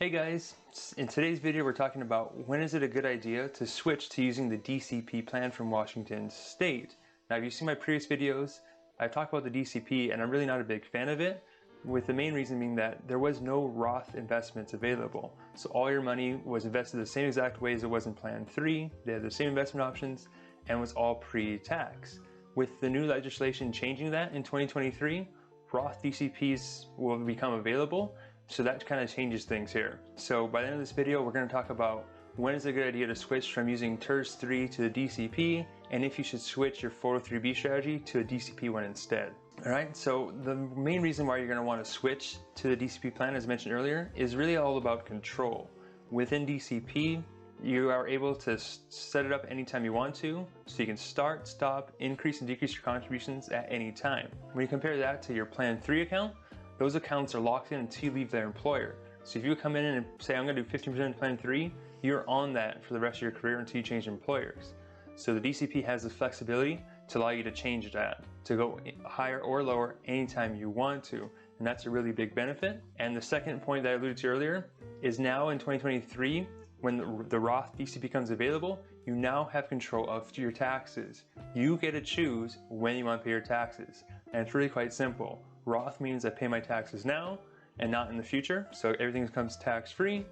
Hey guys, in today's video we're talking about when is it a good idea to switch to using the DCP plan from Washington State. Now if you've seen my previous videos, I've talked about the DCP and I'm really not a big fan of it, with the main reason being that there was no Roth investments available. So all your money was invested the same exact way as it was in Plan 3, they had the same investment options, and was all pre-tax. With the new legislation changing that in 2023, Roth DCPs will become available. So that kind of changes things here. So by the end of this video, we're going to talk about when is a good idea to switch from using TRS 3 to the DCP, and if you should switch your 403B strategy to a DCP one instead. Alright, so the main reason why you're going to want to switch to the DCP plan, as mentioned earlier, is really all about control. Within DCP, you are able to set it up anytime you want to, so you can start, stop, increase and decrease your contributions at any time. When you compare that to your Plan 3 account, those accounts are locked in until you leave their employer. So if you come in and say, I'm going to do 15% in Plan 3, you're on that for the rest of your career until you change employers. So the DCP has the flexibility to allow you to change that, to go higher or lower anytime you want to. And that's a really big benefit. And the second point that I alluded to earlier is now in 2023, when the Roth DCP becomes available, you now have control of your taxes. You get to choose when you want to pay your taxes. And it's really quite simple. Roth means I pay my taxes now and not in the future, so everything comes tax-free.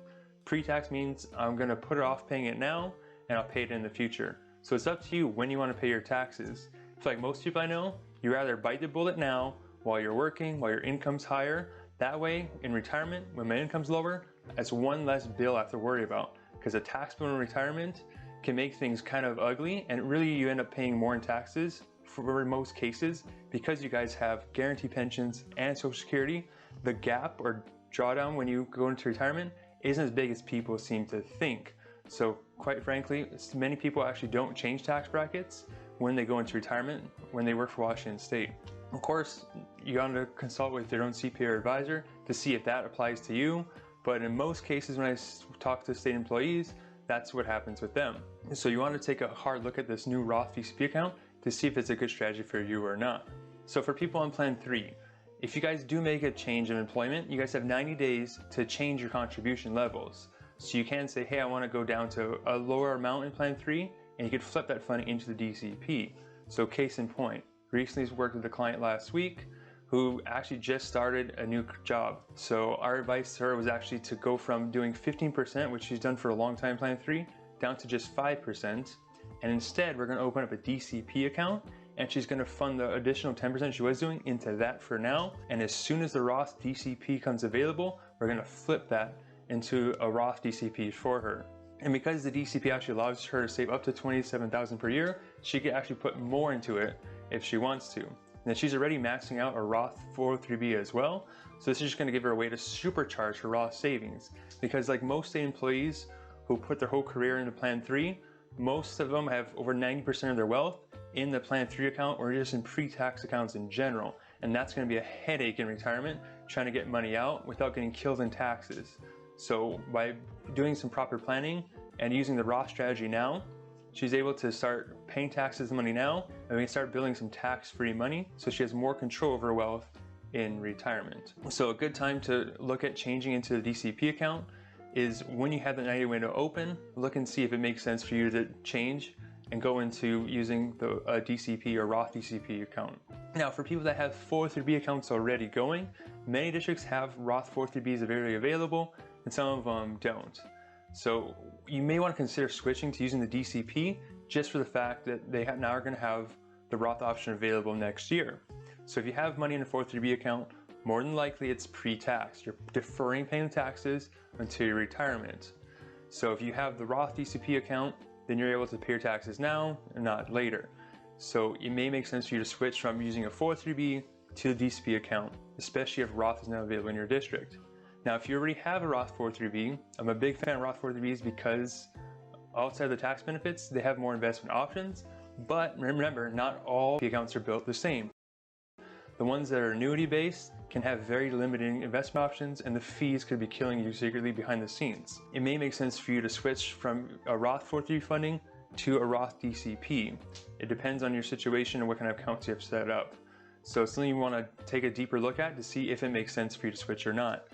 Pre-tax means I'm going to put it off paying it now and I'll pay it in the future. So it's up to you when you want to pay your taxes. It's like most people I know, you rather bite the bullet now while you're working, while your income's higher. That way, in retirement, when my income's lower, that's one less bill I have to worry about. Because a tax bill in retirement can make things kind of ugly, and really you end up paying more in taxes for most cases because you guys have guaranteed pensions and Social Security. The gap or drawdown when you go into retirement isn't as big as people seem to think. So quite frankly, many people actually don't change tax brackets when they go into retirement when they work for Washington State. Of course, you got to consult with your own CPA or advisor to see if that applies to you, but in most cases when I talk to state employees, that's what happens with them. So you want to take a hard look at this new Roth DCP account to see if it's a good strategy for you or not. So for people on Plan 3, if you guys do make a change of employment, you guys have 90 days to change your contribution levels. So you can say, hey, I want to go down to a lower amount in Plan 3, and you could flip that funding into the DCP. So case in point, recently worked with a client last week who actually just started a new job. So our advice to her was actually to go from doing 15%, which she's done for a long time in Plan 3, down to just 5%. And instead, we're going to open up a DCP account, and she's going to fund the additional 10% she was doing into that for now. And as soon as the Roth DCP comes available, we're going to flip that into a Roth DCP for her. And because the DCP actually allows her to save up to $27,000 per year, she can actually put more into it if she wants to. And she's already maxing out a Roth 403B as well. So this is just going to give her a way to supercharge her Roth savings. Because like most state employees who put their whole career into Plan 3, most of them have over 90% of their wealth in the Plan 3 account or just in pre-tax accounts in general. And that's going to be a headache in retirement, trying to get money out without getting killed in taxes. So by doing some proper planning and using the Roth strategy now, she's able to start paying taxes money now, and we can start building some tax-free money so she has more control over her wealth in retirement. So a good time to look at changing into the DCP account is when you have the 90-day window open. Look and see if it makes sense for you to change and go into using the DCP or Roth DCP account. Now for people that have 403B accounts already going, many districts have Roth 403Bs already available and some of them don't. So you may want to consider switching to using the DCP just for the fact that they now are going to have the Roth option available next year. So if you have money in a 403B account, more than likely it's pre-tax. You're deferring paying taxes until your retirement. So if you have the Roth DCP account, then you're able to pay your taxes now and not later. So it may make sense for you to switch from using a 403B to the DCP account, especially if Roth is now available in your district. Now, if you already have a Roth 403B, I'm a big fan of Roth 403Bs because outside of the tax benefits, they have more investment options. But remember, not all accounts are built the same. The ones that are annuity-based can have very limiting investment options, and the fees could be killing you secretly behind the scenes. It may make sense for you to switch from a Roth 403B funding to a Roth DCP. It depends on your situation and what kind of accounts you have set up. So it's something you want to take a deeper look at to see if it makes sense for you to switch or not.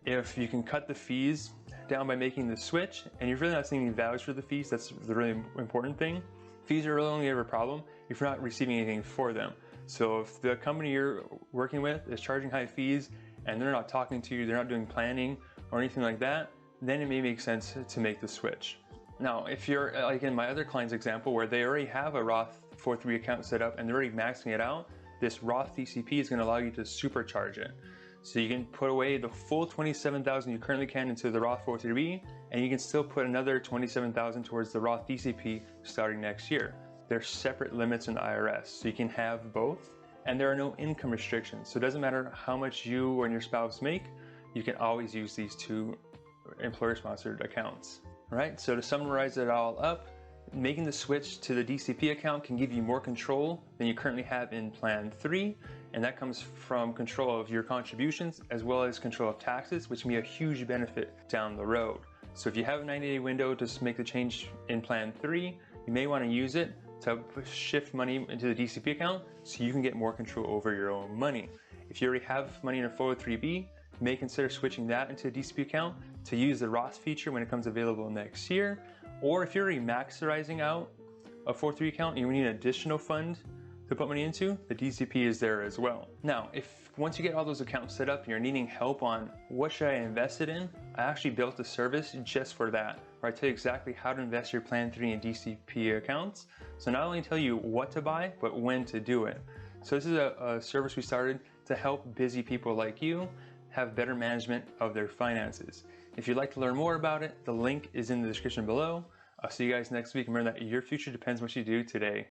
if you can cut the fees down by making the switch, and you're really not seeing any values for the fees, that's the really important thing. Fees are really only ever a problem if you're not receiving anything for them. So if the company you're working with is charging high fees and they're not talking to you, they're not doing planning or anything like that, then it may make sense to make the switch. Now, if you're like in my other client's example where they already have a Roth 403 account set up and they're already maxing it out, this Roth DCP is going to allow you to supercharge it. So you can put away the full $27,000 you currently can into the Roth 403B, and you can still put another $27,000 towards the Roth DCP starting next year. There's separate limits in the IRS, so you can have both, and there are no income restrictions. So it doesn't matter how much you and your spouse make, you can always use these two employer-sponsored accounts. All right, so to summarize it all up, making the switch to the DCP account can give you more control than you currently have in Plan 3, and that comes from control of your contributions as well as control of taxes, which can be a huge benefit down the road. So if you have a 90-day window to make the change in Plan 3, you may want to use it to shift money into the DCP account so you can get more control over your own money. If you already have money in a 403B, you may consider switching that into a DCP account to use the Roth feature when it comes available next year. Or if you're already maximizing out a 403 account and you need an additional fund to put money into, the DCP is there as well. Now, if once you get all those accounts set up and you're needing help on what should I invest it in, I actually built a service just for that, where I tell you exactly how to invest your Plan 3 and DCP accounts. So not only tell you what to buy, but when to do it. So this is a service we started to help busy people like you have better management of their finances. If you'd like to learn more about it, the link is in the description below. I'll see you guys next week. Remember that your future depends on what you do today.